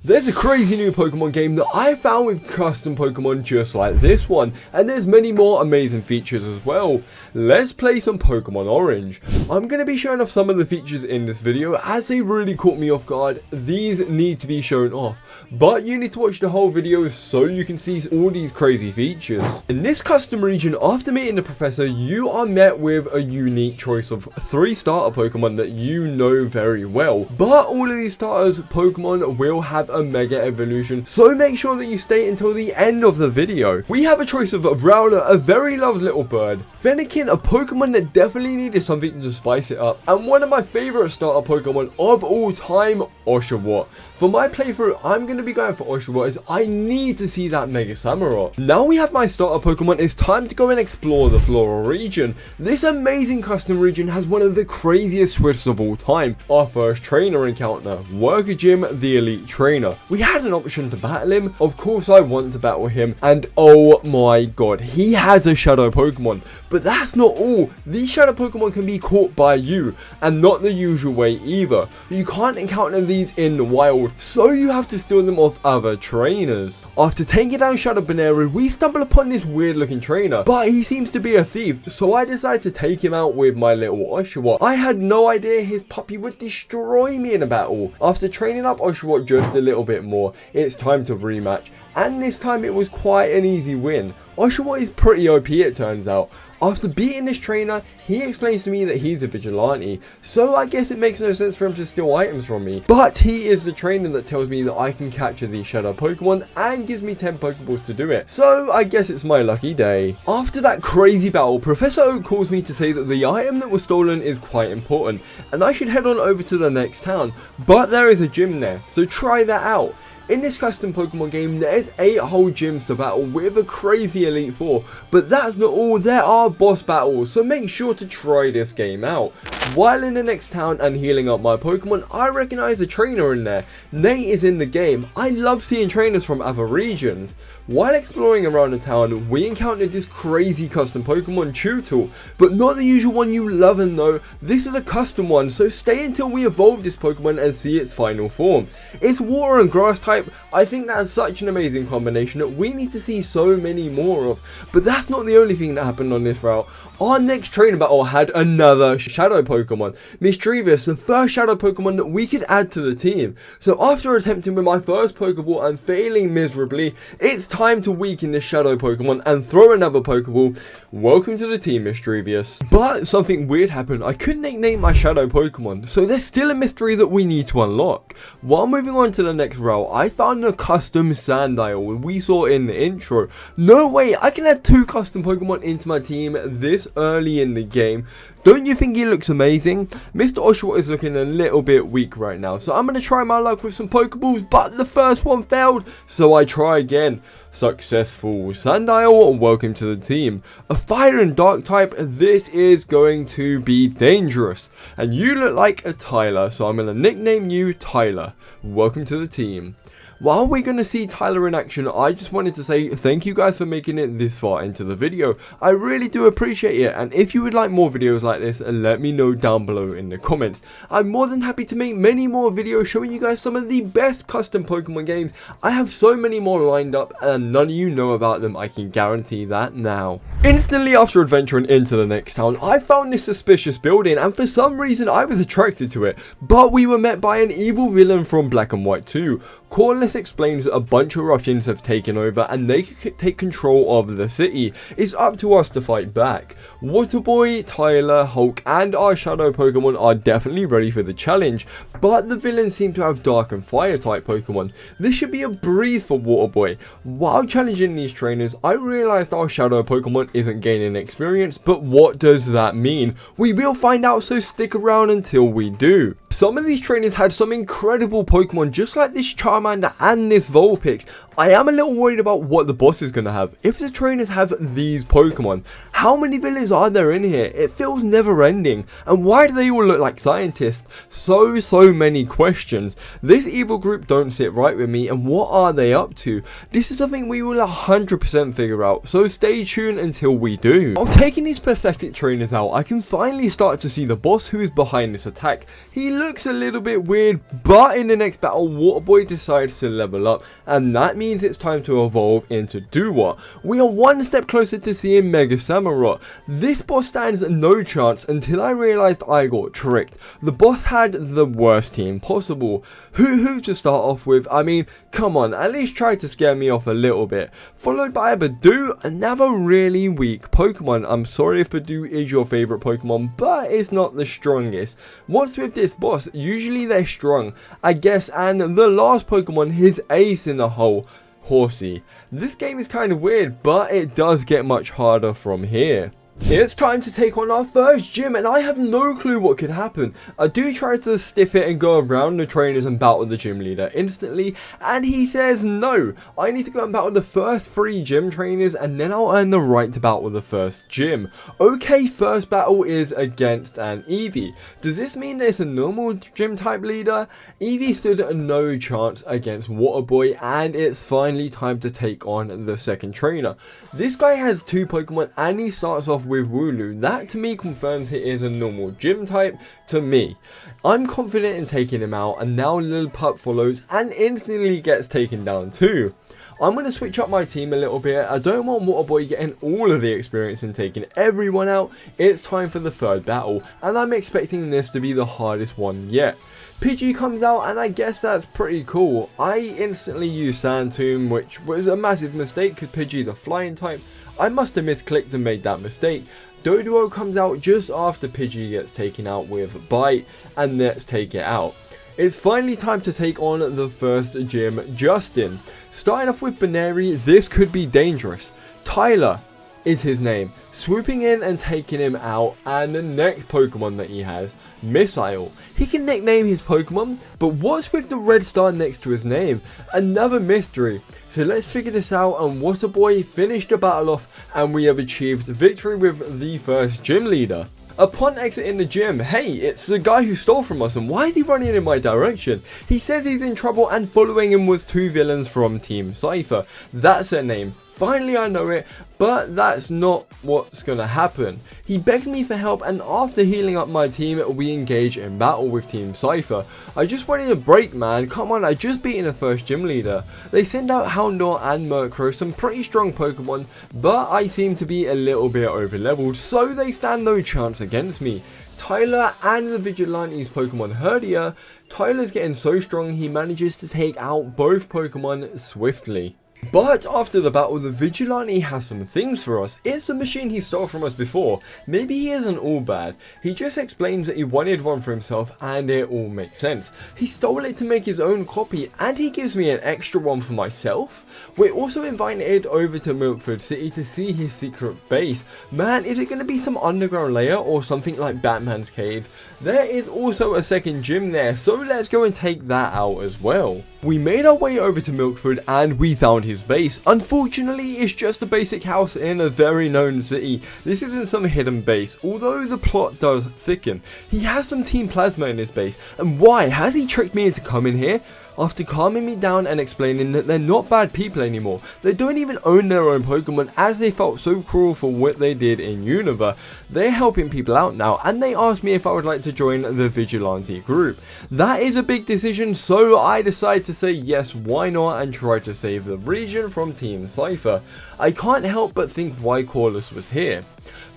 There's a crazy new Pokemon game that I found with custom Pokemon just like this one, and there's many more amazing features as well. Let's play some Pokemon Orange. I'm going to be showing off some of the features in this video as they really caught me off guard. These need to be shown off, but you need to watch the whole video so you can see all these crazy features. In this custom region, after meeting the professor, you are met with a unique choice of 3 starter Pokemon that you know very well, but all of these starters Pokemon will have a mega evolution, so make sure that you stay until the end of the video. We have a choice of Rowler, a very loved little bird, Fennekin, a Pokemon that definitely needed something to spice it up, and one of my favorite starter Pokemon of all time, Oshawott. For my playthrough, I'm going to be going for Oshawott as I need to see that Mega Samurott. Now we have my starter Pokemon, it's time to go and explore the Flora Region. This amazing custom region has one of the craziest twists of all time. Our first trainer encounter, Worker Jim, the elite trainer. We had an option to battle him. Of course I want to battle him, and oh my god, he has a shadow Pokemon. But that's not all. These shadow Pokemon can be caught by you, and not the usual way either. You can't encounter these in the wild, so you have to steal them off other trainers. After taking down Shadow Banero, we stumble upon this weird looking trainer, but he seems to be a thief, so I decide to take him out with my little Oshawott. I had no idea his puppy would destroy me in a battle. After training up Oshawott just a little bit more, it's time to rematch, and this time it was quite an easy win. Oshawott is pretty OP, it turns out. After beating this trainer, he explains to me that he's a Vigilante, so I guess it makes no sense for him to steal items from me. But he is the trainer that tells me that I can capture these shadow Pokemon and gives me 10 Pokeballs to do it, so I guess it's my lucky day. After that crazy battle, Professor Oak calls me to say that the item that was stolen is quite important, and I should head on over to the next town, but there is a gym there, so try that out. In this custom Pokemon game, there's 8 whole gyms to battle with a crazy Elite Four, but that's not all, there are boss battles, so make sure to try this game out. While in the next town and healing up my Pokemon, I recognize a trainer in there. Nate is in the game. I love seeing trainers from other regions. While exploring around the town, we encountered this crazy custom Pokemon Chewtle, but not the usual one you love and know. This is a custom one, so stay until we evolve this Pokemon and see its final form. It's water and grass type. I think that's such an amazing combination that we need to see so many more of. But that's not the only thing that happened on this route. Our next trainer battle had another shadow Pokemon, Mismagius, the first shadow Pokemon that we could add to the team. So after attempting with my first Pokeball and failing miserably, it's time to weaken this shadow Pokemon and throw another Pokeball. Welcome to the team, Mismagius. But something weird happened. I couldn't nickname my shadow Pokemon, so there's still a mystery that we need to unlock. While moving on to the next route, I found a custom Sandile we saw in the intro. No way, I can add 2 custom Pokemon into my team this early in the game. Don't you think he looks amazing? Mr. Oshawott is looking a little bit weak right now, so I'm going to try my luck with some Pokeballs, but the first one failed, so I try again. Successful. Sandile, welcome to the team. A fire and dark type, this is going to be dangerous. And you look like a Tyler, so I'm going to nickname you Tyler. Welcome to the team. While we're going to see Tyler in action, I just wanted to say thank you guys for making it this far into the video. I really do appreciate it, and if you would like more videos like this, let me know down below in the comments. I'm more than happy to make many more videos showing you guys some of the best custom Pokemon games. I have so many more lined up, and none of you know about them, I can guarantee that now. Instantly after adventuring into the next town, I found this suspicious building, and for some reason I was attracted to it, but we were met by an evil villain from Black and White 2. Corliss explains that a bunch of ruffians have taken over and they could take control of the city. It's up to us to fight back. Waterboy, Tyler, Hulk and our shadow Pokemon are definitely ready for the challenge, but the villains seem to have dark and fire type Pokemon. This should be a breeze for Waterboy. While challenging these trainers, I realized our shadow Pokemon isn't gaining experience, but what does that mean? We will find out, so stick around until we do. Some of these trainers had some incredible Pokemon just like this Charmander and this Vulpix. I am a little worried about what the boss is going to have. If the trainers have these Pokemon, how many villains are there in here? It feels never ending. And why do they all look like scientists? So many questions. This evil group don't sit right with me, and what are they up to? This is something we will 100% figure out, so stay tuned until we do. While taking these pathetic trainers out, I can finally start to see the boss who is behind this attack. He looks a little bit weird, but in the next battle, Waterboy decides decides to level up, and that means it's time to evolve into Duwa. We are one step closer to seeing Mega Samurott. This boss stands no chance until I realized I got tricked. The boss had the worst team possible. Who to start off with? I mean, come on, at least try to scare me off a little bit. Followed by a Badoo, another really weak Pokemon. I'm sorry if Badoo is your favorite Pokemon, but it's not the strongest. What's with this boss? Usually they're strong, I guess, and the last Pokemon, his ace in the hole, Horsey. This game is kind of weird, but it does get much harder from here. It's time to take on our first gym, and I have no clue what could happen. I do try to stiff it and go around the trainers and battle the gym leader instantly, and he says no. I need to go and battle the first 3 gym trainers, and then I'll earn the right to battle the first gym. Okay, first battle is against an Eevee. Does this mean there's a normal gym type leader? Eevee stood no chance against Waterboy, and it's finally time to take on the second trainer. This guy has 2 Pokemon, and he starts off with Wooloo. That to me confirms he is a normal gym type to me. I'm confident in taking him out, and now Lillipup follows and instantly gets taken down too. I'm going to switch up my team a little bit. I don't want Waterboy getting all of the experience and taking everyone out. It's time for the third battle, and I'm expecting this to be the hardest one yet. Pidgey comes out, and I guess that's pretty cool. I instantly used Sand Tomb, which was a massive mistake because Pidgey is a flying type. I must have misclicked and made that mistake. Doduo comes out just after Pidgey gets taken out with Bite, and let's take it out. It's finally time to take on the first gym, Justin. Starting off with Baneri, this could be dangerous. Tyler is his name. Swooping in and taking him out, and the next Pokemon that he has, Missile. He can nickname his Pokemon, but what's with the red star next to his name? Another mystery. So let's figure this out, and Waterboy finished the battle off, and we have achieved victory with the first gym leader. Upon exiting the gym, hey, it's the guy who stole from us, and why is he running in my direction? He says he's in trouble, and following him was 2 villains from Team Cipher. That's their name. Finally I know it, but that's not what's gonna happen. He begs me for help, and after healing up my team, we engage in battle with Team Cipher. I just wanted a break, man. Come on, I just beaten the first gym leader. They send out Houndour and Murkrow, some pretty strong Pokemon, but I seem to be a little bit over leveled, so they stand no chance against me. Tyler and the Vigilante's Pokemon Herdia. Tyler's getting so strong he manages to take out both Pokemon swiftly. But after the battle, the Vigilante has some things for us. It's a machine he stole from us before. Maybe he isn't all bad. He just explains that he wanted one for himself, and it all makes sense. He stole it to make his own copy, and he gives me an extra one for myself. We're also invited over to Milkford City to see his secret base. Man, is it going to be some underground layer or something like Batman's cave? There is also a second gym there, so let's go and take that out as well. We made our way over to Milkford and we found his base. Unfortunately, it's just a basic house in a very known city. This isn't some hidden base, although the plot does thicken. He has some Team Plasma in his base, and why? Has he tricked me into coming here? After calming me down and explaining that they're not bad people anymore, they don't even own their own Pokemon as they felt so cruel for what they did in Unova. They're helping people out now, and they asked me if I would like to join the Vigilante group. That is a big decision, so I decide to say yes, why not, and try to save the region from Team Cipher. I can't help but think why Corliss was here.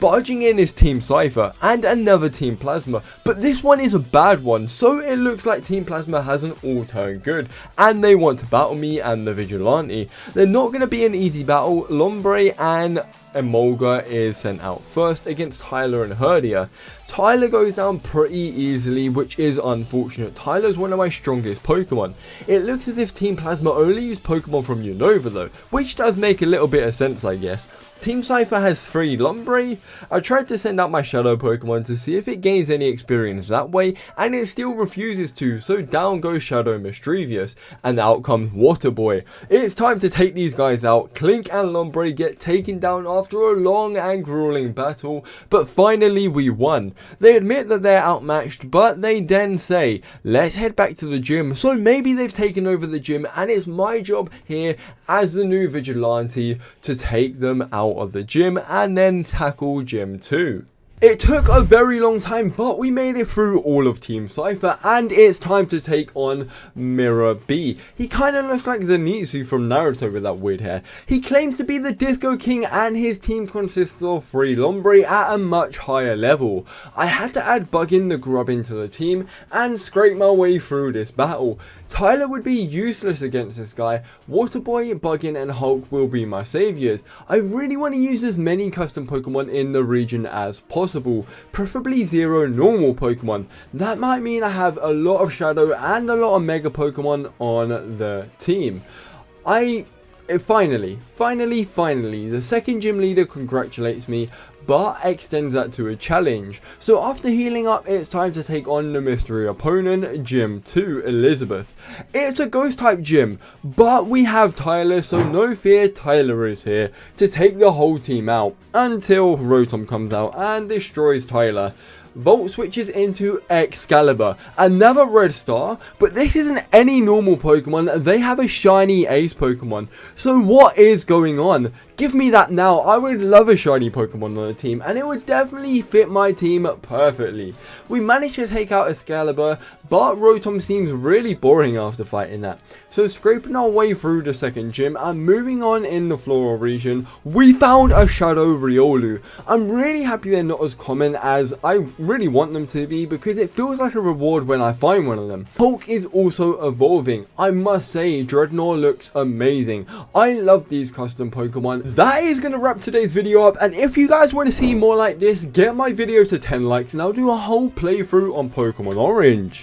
Barging in is Team Cipher and another Team Plasma, but this one is a bad one, so it looks like Team Plasma hasn't all turned good, and they want to battle me and the Vigilante. They're not going to be an easy battle. Lombre and Emolga is sent out first against Tyler and Herdia. Tyler goes down pretty easily, which is unfortunate. Tyler's one of my strongest Pokemon. It looks as if Team Plasma only use Pokemon from Unova though, which does make a little bit of sense, I guess. Team Cipher has 3 Lombre. I tried to send out my Shadow Pokemon to see if it gains any experience that way, and it still refuses to, so down goes Shadow Mischievous, and out comes Waterboy. It's time to take these guys out. Clink and Lombre get taken down after a long and grueling battle, but finally we won. They admit that they're outmatched, but they then say, let's head back to the gym. So maybe they've taken over the gym, and it's my job here as the new Vigilante to take them out of the gym and then tackle Gym 2. It took a very long time, but we made it through all of Team Cipher, and it's time to take on Mirror B. He kind of looks like Zenitsu from Naruto with that weird hair. He claims to be the Disco King, and his team consists of 3 Lombre at a much higher level. I had to add Buggin the Grub into the team and scrape my way through this battle. Tyler would be useless against this guy. Waterboy, Buggin and Hulk will be my saviors. I really want to use as many custom Pokemon in the region as possible, preferably 0 normal Pokemon. That might mean I have a lot of Shadow and a lot of Mega Pokemon on the team. Finally, the second gym leader congratulates me, but extends that to a challenge. So after healing up, it's time to take on the mystery opponent, Gym 2, Elizabeth. It's a ghost type gym, but we have Tyler, so no fear, Tyler is here to take the whole team out, until Rotom comes out and destroys Tyler. Volt switches into Excalibur, another red star, but this isn't any normal Pokemon, they have a shiny ace Pokemon. So what is going on? Give me that now. I would love a shiny Pokemon on the team, and it would definitely fit my team perfectly. We managed to take out Excalibur, but Rotom seems really boring after fighting that. So scraping our way through the second gym and moving on in the Flora region, we found a Shadow Riolu. I'm really happy they're not as common as I really want them to be, because it feels like a reward when I find one of them. Hulk is also evolving. I must say, Drednaw looks amazing. I love these custom Pokemon. That is going to wrap today's video up, and if you guys want to see more like this, get my video to 10 likes and I'll do a whole playthrough on Pokemon Orange.